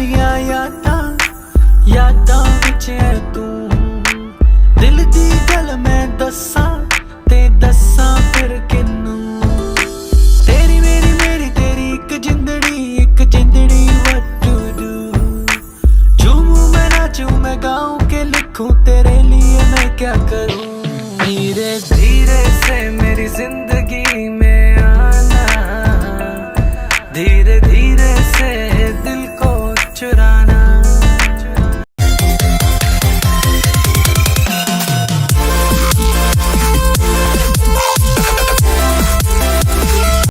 दिया यादां विच है तू। दिल दी गल मैं दस्सां ते दस्सां फिर किनू। तेरी मेरी तेरी एक जिंदड़ी what to do। झूमूं मैं नाचूं मैं गाऊं के लिखूं तेरे लिए मैं क्या करूं। धीरे धीरे से मेरी जिंदगी में आना, धीरे धीरे से दिल को चुरा